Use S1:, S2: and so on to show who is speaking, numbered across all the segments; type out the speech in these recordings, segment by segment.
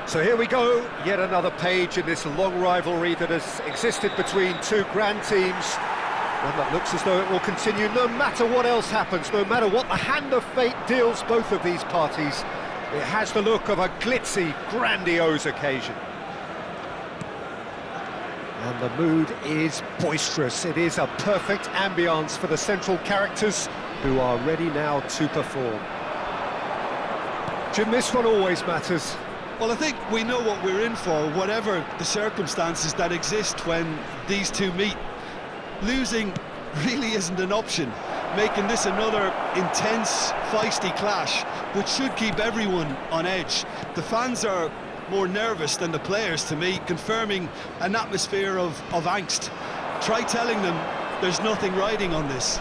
S1: So here we go, yet another page in this long rivalry that has existed between two grand teams. One that looks as though it will continue no matter what else happens, no matter what the hand of fate deals both of these parties. It has the look of a glitzy, grandiose occasion. And the mood is boisterous. It is a perfect ambience for the central characters who are ready now to perform. Jim, this one always matters.
S2: Well, I think we know what we're in for, whatever the circumstances that exist when these two meet. Losing really isn't an option, making this another intense, feisty clash, which should keep everyone on edge. The fans are more nervous than the players, to me, confirming an atmosphere of angst. Try telling them there's nothing riding on this.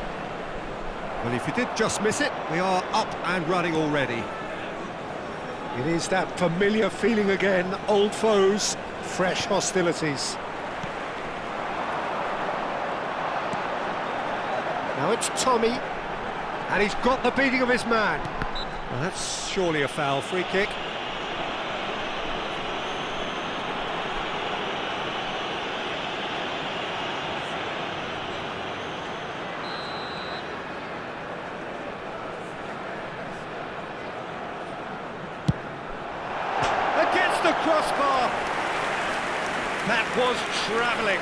S1: Well, if you did just miss it, we are up and running already. It is that familiar feeling again, old foes, fresh hostilities. Now it's Tommy, and he's got the beating of his man. Well, that's surely a foul, free kick. Against the crossbar. That was travelling.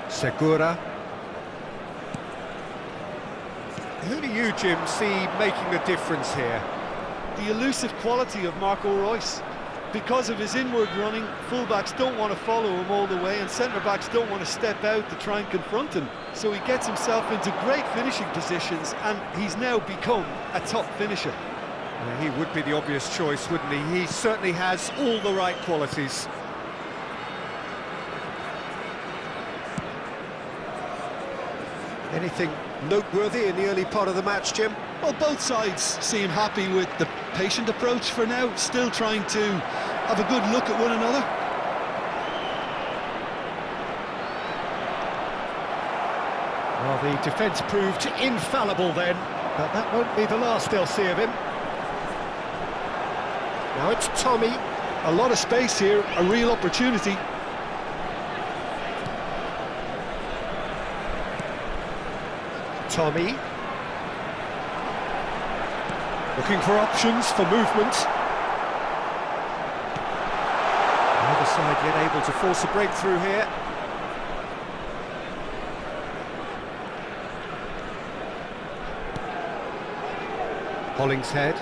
S1: Segura. Who do you, Jim, see making the difference here?
S2: The elusive quality of Marco Reus. Because of his inward running, fullbacks don't want to follow him all the way, and centre-backs don't want to step out to try and confront him. So he gets himself into great finishing positions, and he's now become a top finisher.
S1: He would be the obvious choice, wouldn't he? He certainly has all the right qualities. Anything noteworthy in the early part of the match, Jim?
S2: Well, both sides seem happy with the patient approach for now, still trying to have a good look at one another.
S1: Well, the defence proved infallible then, but that won't be the last they'll see of him. Now it's Tommy.
S2: A lot of space here, a real opportunity.
S1: Tommy. Looking for options for movement. The other side yet able to force a breakthrough here. Hollingshead.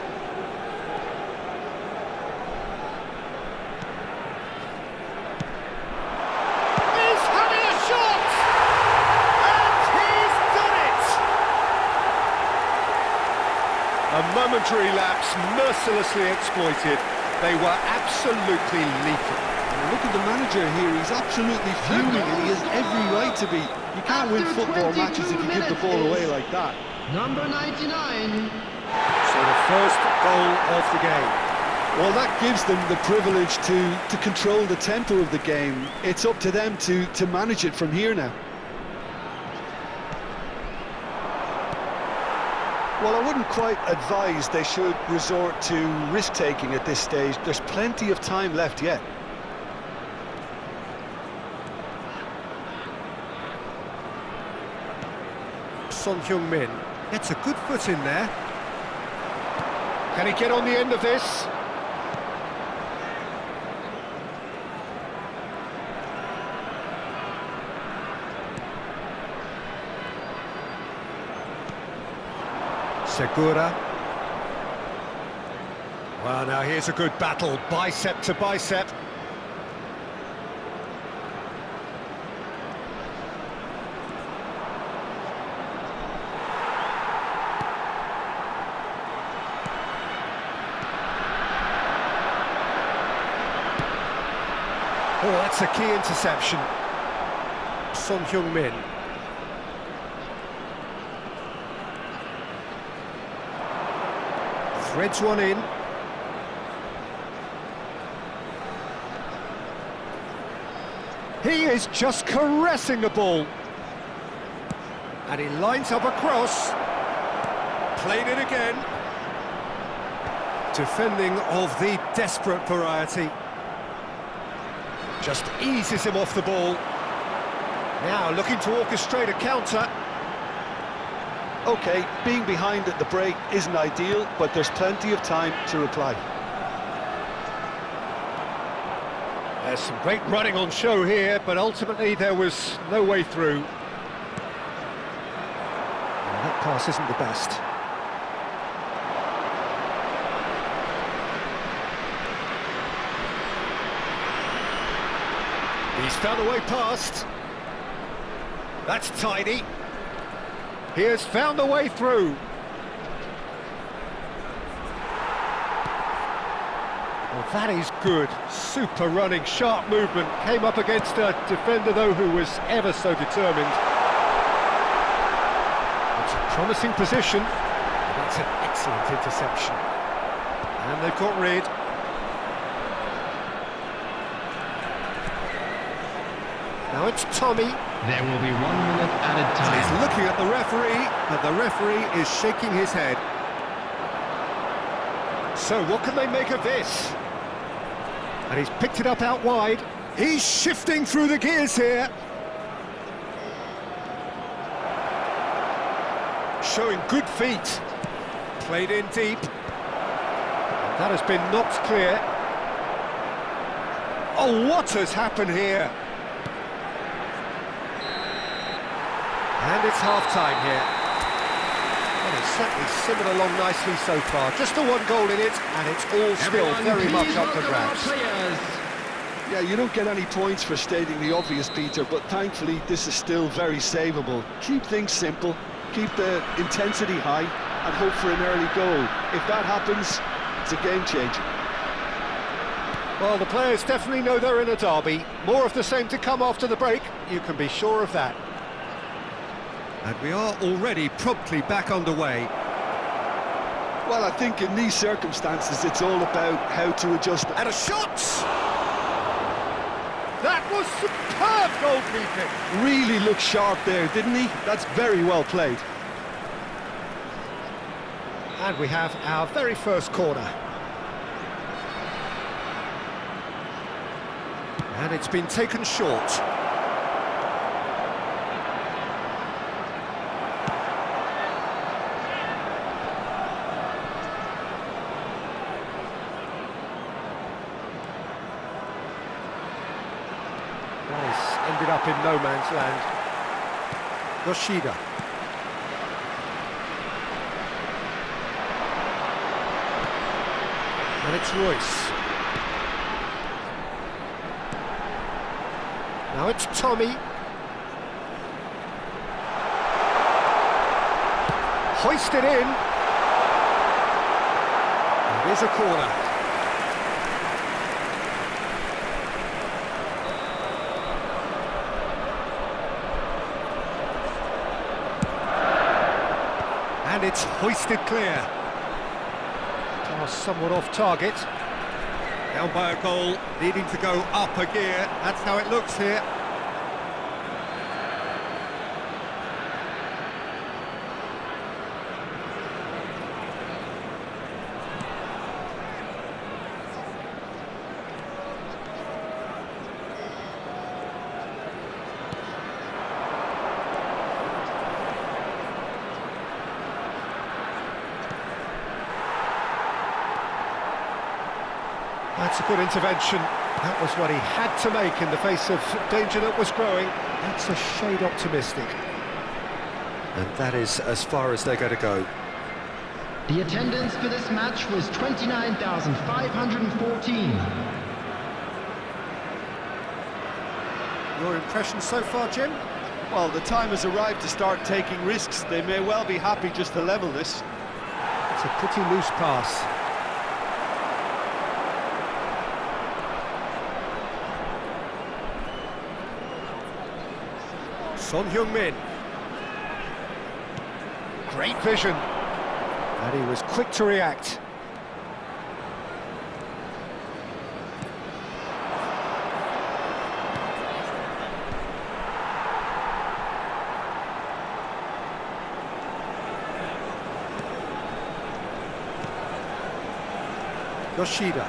S1: A momentary lapse, mercilessly exploited. They were absolutely lethal.
S2: And look at the manager here, he's absolutely fuming, and he has every right to be. You can't win football matches if you give the ball away like that.
S3: Number 99.
S1: So the first goal of the game.
S2: Well, that gives them the privilege to control the tempo of the game. It's up to them to manage it from here now. Well, I wouldn't quite advise they should resort to risk-taking at this stage. There's plenty of time left yet.
S1: Son Heung-min gets a good foot in there. Can he get on the end of this? Segura. Well, now here's a good battle, bicep to bicep. Oh, that's a key interception. Son Heung-min. Threads one in. He is just caressing the ball. And he lines up a cross. Played it again. Defending of the desperate variety. Just eases him off the ball. Now looking to orchestrate a counter.
S2: OK, being behind at the break isn't ideal, but there's plenty of time to reply.
S1: There's some great running on show here, but ultimately there was no way through. And that pass isn't the best. He's found a way past. That's tidy. He has found a way through. Well, that is good. Super running, sharp movement. Came up against a defender, though, who was ever so determined. It's a promising position. That's an excellent interception. And they've got rid. Now it's Tommy.
S3: There will be 1 minute added
S1: And
S3: time.
S1: he's looking at the referee, but the referee is shaking his head. So what can they make of this? And he's picked it up out wide. He's shifting through the gears here. Showing good feet. Played in deep. And that has been knocked clear. Oh, what has happened here? And it's half-time here. Well, it's certainly simmered along nicely so far. Just the one goal in it, and it's all still very much up for grabs.
S2: Yeah, you don't get any points for stating the obvious, Peter, but thankfully this is still very savable. Keep things simple, keep the intensity high, and hope for an early goal. If that happens, it's a game changer.
S1: Well, the players definitely know they're in a derby. More of the same to come after the break, you can be sure of that. And we are already promptly back underway.
S2: Well, I think in these circumstances, it's all about how to adjust.
S1: And a shot! That was superb goalkeeping!
S2: Really looked sharp there, didn't he? That's very well played.
S1: And we have our very first corner. And it's been taken short. Nice, ended up in no man's land. Yoshida. And it's Royce. Now it's Tommy. Hoisted in. It is a corner. And it's hoisted clear. Pass somewhat off target. Down by a goal, needing to go up a gear. That's how it looks here. That's a good intervention. That was what he had to make in the face of danger that was growing. That's a shade optimistic. And that is as far as they're going to go.
S3: The attendance for this match was 29,514.
S1: Your impression so far, Jim?
S2: Well, the time has arrived to start taking risks. They may well be happy just to level this.
S1: It's a pretty loose pass. Son Heung-min. Great vision. And he was quick to react. Yoshida.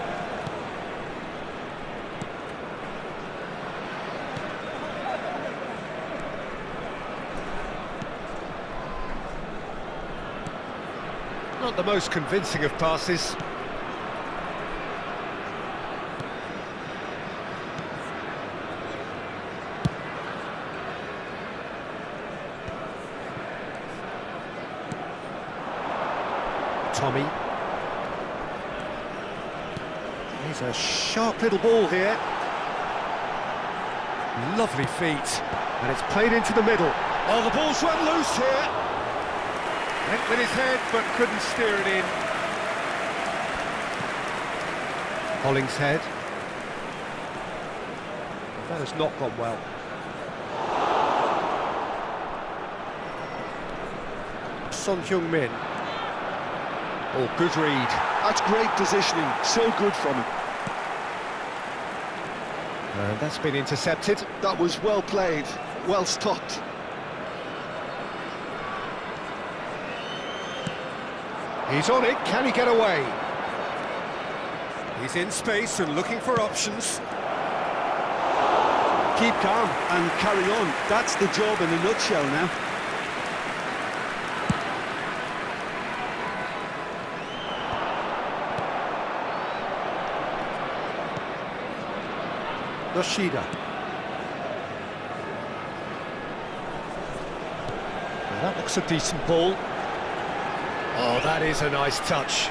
S1: Not the most convincing of passes. Tommy. He's a sharp little ball here. Lovely feet. And it's played into the middle. Oh, the ball's run loose here. Went with his head, but couldn't steer it in. Hollingshead. That has not gone well. Son Heung-min. Oh, good read.
S2: That's great positioning, so good from him.
S1: And that's been intercepted.
S2: That was well played, well stopped.
S1: He's on it, can he get away? He's in space and looking for options.
S2: Keep calm and carry on. That's the job in a nutshell now.
S1: Yoshida. Well, that looks a decent ball. Oh, that is a nice touch.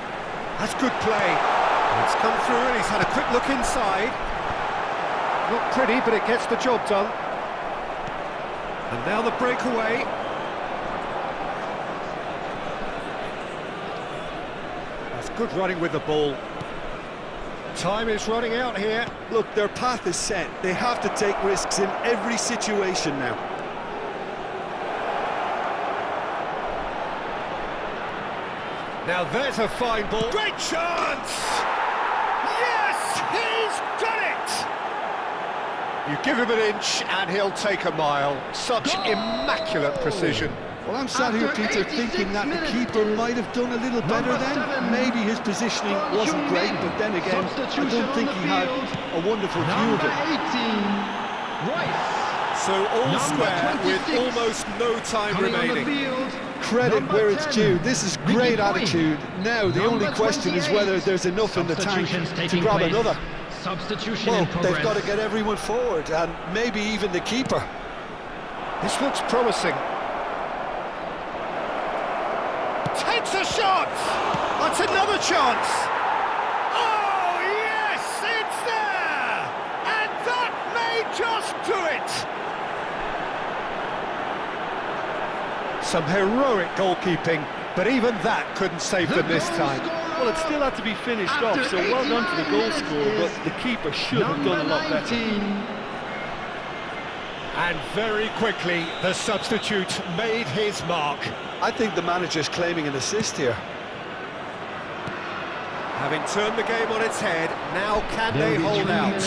S1: That's good play. It's come through and he's had a quick look inside. Not pretty, but it gets the job done. And now the breakaway. That's good running with the ball. Time is running out here.
S2: Look, their path is set. They have to take risks in every situation now.
S1: Now there's a fine ball. Great chance! Yes, he's done it! You give him an inch and he'll take a mile. Such immaculate precision.
S2: Well, I'm sat here, Peter, thinking that the keeper might have done a little better then. Maybe his positioning wasn't great, but then again, I don't think he had a wonderful view of it.
S1: So all square with almost no time remaining.
S2: Credit where it's due. This is great attitude. Now, the only question is whether there's enough in the tank to grab another. Well, they've got to get everyone forward, and maybe even the keeper.
S1: This looks promising. Takes a shot! That's another chance! Oh, yes, it's there! And that may just do it! Some heroic goalkeeping, but even that couldn't save them this time.
S2: Well, it still had to be finished off, so well done to the goal scorer, but the keeper should have done a lot better.
S1: And very quickly, the substitute made his mark.
S2: I think the manager's claiming an assist here.
S1: Having turned the game on its head, now can they hold out?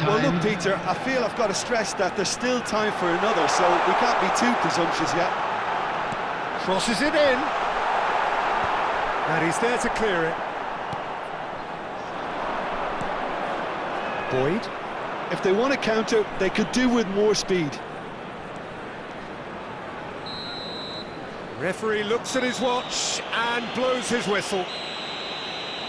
S2: Well, look, Peter, I feel I've got to stress that there's still time for another, so we can't be too presumptuous yet.
S1: Crosses it in. And he's there to clear it. Boyd.
S2: If they want to counter, they could do with more speed.
S1: Referee looks at his watch and blows his whistle.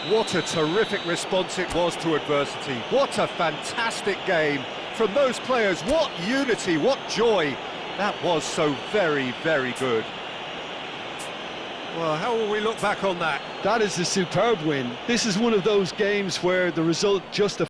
S1: What a terrific response it was to adversity. What a fantastic game from those players. What unity, what joy. That was so very, very good. Well, how will we look back on that?
S2: That is a superb win. This is one of those games where the result justifies